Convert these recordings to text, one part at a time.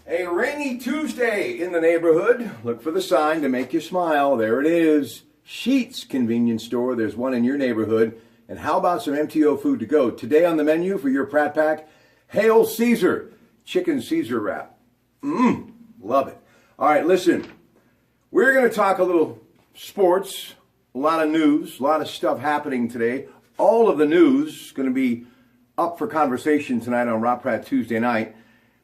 A rainy Tuesday in the neighborhood. Look for the sign to make you smile. There it is. Sheetz Convenience Store. There's one in your neighborhood. And how about some MTO food to go? Today on the menu for your Pratte Pack, Hail Caesar Chicken Caesar Wrap. Love it. All right, listen. We're going to talk a little sports, a lot of news, a lot of stuff happening today. All of the news is going to be up for conversation tonight on Rob Pratt Tuesday night.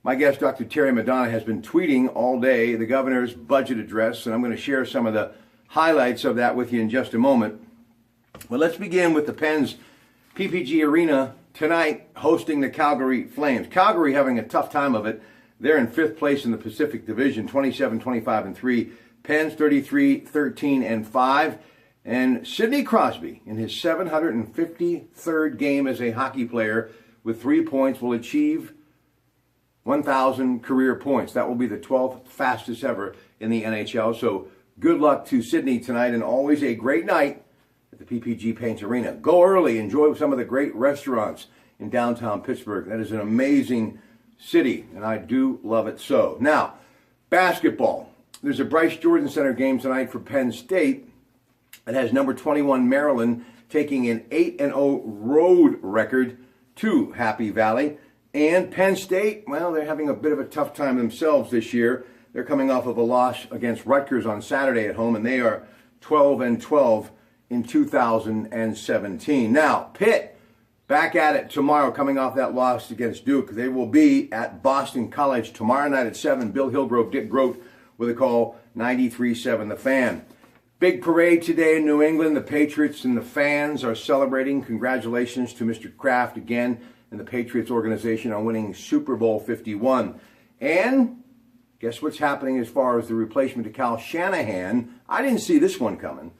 My guest, Dr. Terry Madonna, has been tweeting all day the governor's budget address, and I'm going to share some of the highlights of that with you in just a moment. Well, let's begin with the Penn's PPG Arena tonight hosting the Calgary Flames. Calgary having a tough time of it. They're in 5th place in the Pacific Division, 27-25-3. Penn's 33-13-5. And Sidney Crosby, in his 753rd game as a hockey player with 3 points, will achieve 1,000 career points. That will be the 12th fastest ever in the NHL. So good luck to Sidney tonight, and always a great night at the PPG Paints Arena. Go early, enjoy some of the great restaurants in downtown Pittsburgh. That is an amazing city, and I do love it so. Now, basketball. There's a Bryce Jordan Center game tonight for Penn State. It has number 21 Maryland taking an 8-0 road record to Happy Valley. And Penn State, well, they're having a bit of a tough time themselves this year. They're coming off of a loss against Rutgers on Saturday at home, and they are 12-12 in 2017. Now, Pitt, back at it tomorrow, coming off that loss against Duke. They will be at Boston College tomorrow night at 7. Bill Hillgrove, Dick Grote with a call, 93.7 The Fan. Big parade today in New England. The Patriots and the fans are celebrating. Congratulations to Mr. Kraft again and the Patriots organization on winning Super Bowl 51. And guess what's happening as far as the replacement to Kyle Shanahan? I didn't see this one coming.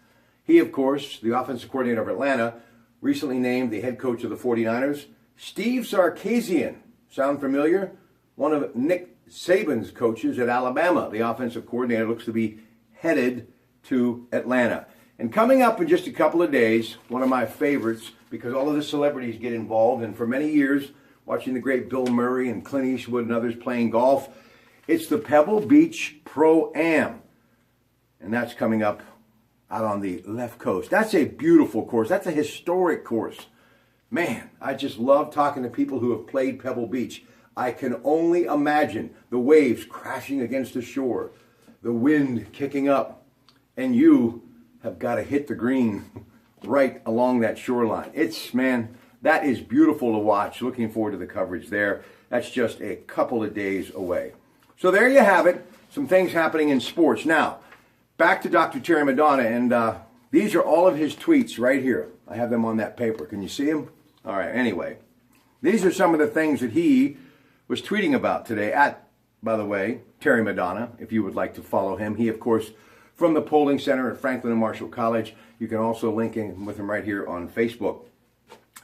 He, of course, the offensive coordinator of Atlanta, recently named the head coach of the 49ers, Steve Sarkisian. Sound familiar? One of Nick Saban's coaches at Alabama. The offensive coordinator looks to be headed to Atlanta. And coming up in just a couple of days, one of my favorites, because all of the celebrities get involved, and for many years, watching the great Bill Murray and Clint Eastwood and others playing golf, it's the Pebble Beach Pro-Am. And that's coming up out on the left coast. That's a beautiful course. That's a historic course. Man, I just love talking to people who have played Pebble Beach. I can only imagine the waves crashing against the shore, the wind kicking up, and you have got to hit the green right along that shoreline. Man, that is beautiful to watch. Looking forward to the coverage there. That's just a couple of days away. So there you have it. Some things happening in sports. Now, back to Dr. Terry Madonna, and these are all of his tweets right here. I have them on that paper. Can you see them? All right, anyway. These are some of the things that he was tweeting about today at, by the way, Terry Madonna, if you would like to follow him. He, of course, from the polling center at Franklin and Marshall College. You can also link in with him right here on Facebook.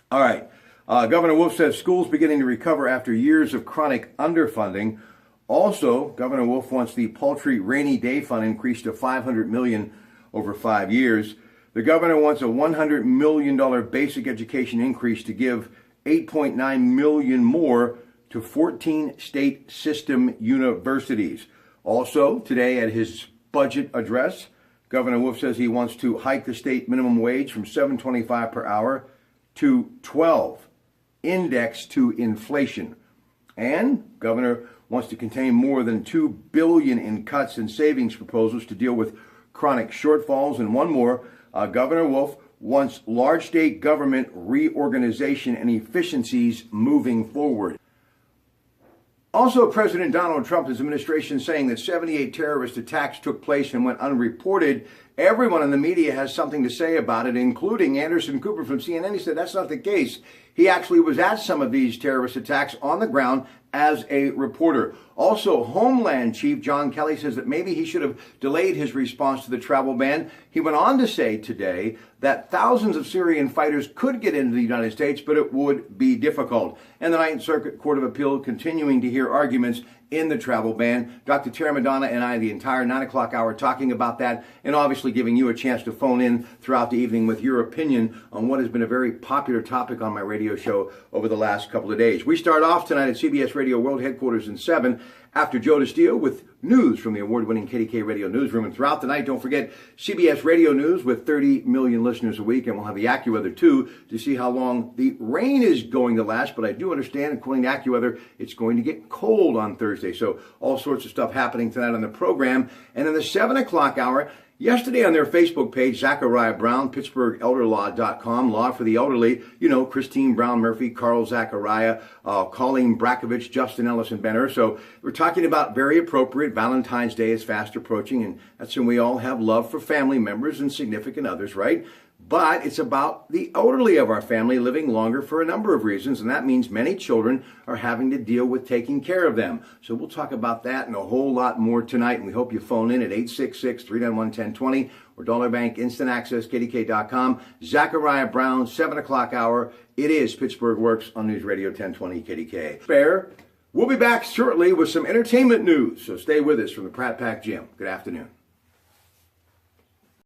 All right. Governor Wolf says schools beginning to recover after years of chronic underfunding. Also, Governor Wolf wants the paltry rainy day fund increased to $500 million over 5 years. The governor wants a $100 million basic education increase to give $8.9 million more to 14 state system universities. Also, today at his budget address, Governor Wolf says he wants to hike the state minimum wage from $7.25 per hour to $12, indexed to inflation. And Governor wants to contain more than $2 billion in cuts and savings proposals to deal with chronic shortfalls. And one more, Governor Wolf wants large state government reorganization and efficiencies moving forward. Also, President Donald Trump's administration saying that 78 terrorist attacks took place and went unreported. Everyone in the media has something to say about it, including Anderson Cooper from CNN. He said that's not the case. He actually was at some of these terrorist attacks on the ground as a reporter. Also, Homeland Chief John Kelly says that maybe he should have delayed his response to the travel ban. He went on to say today that thousands of Syrian fighters could get into the United States, but it would be difficult. And the Ninth Circuit Court of Appeal continuing to hear arguments in the travel ban. Dr. Terry Madonna and I, the entire 9 o'clock hour, talking about that, and obviously giving you a chance to phone in throughout the evening with your opinion on what has been a very popular topic on my radio show over the last couple of days. We start off tonight at CBS Radio Radio World Headquarters in 7. After Joe DeStio with news from the award-winning KDK Radio Newsroom. And throughout the night, don't forget CBS Radio News with 30 million listeners a week. And we'll have the AccuWeather, too, to see how long the rain is going to last. But I do understand, according to AccuWeather, it's going to get cold on Thursday. So all sorts of stuff happening tonight on the program. And in the 7 o'clock hour, yesterday on their Facebook page, Zachariah Brown, PittsburghElderLaw.com, Law for the Elderly, you know, Christine Brown Murphy, Carl Zachariah, Colleen Brakovich, Justin Ellison Benner. So we're talking about very appropriate. Valentine's Day is fast approaching, and that's when we all have love for family members and significant others, right? But it's about the elderly of our family living longer for a number of reasons, and that means many children are having to deal with taking care of them. So we'll talk about that and a whole lot more tonight, and we hope you phone in at 866-391-1020 or Dollar Bank Instant Access, KDK.com. Zachariah Brown, 7 o'clock hour. It is Pittsburgh Works on News Radio 1020 KDK. Fair. We'll be back shortly with some entertainment news, so stay with us from the Pratt Pack Gym. Good afternoon.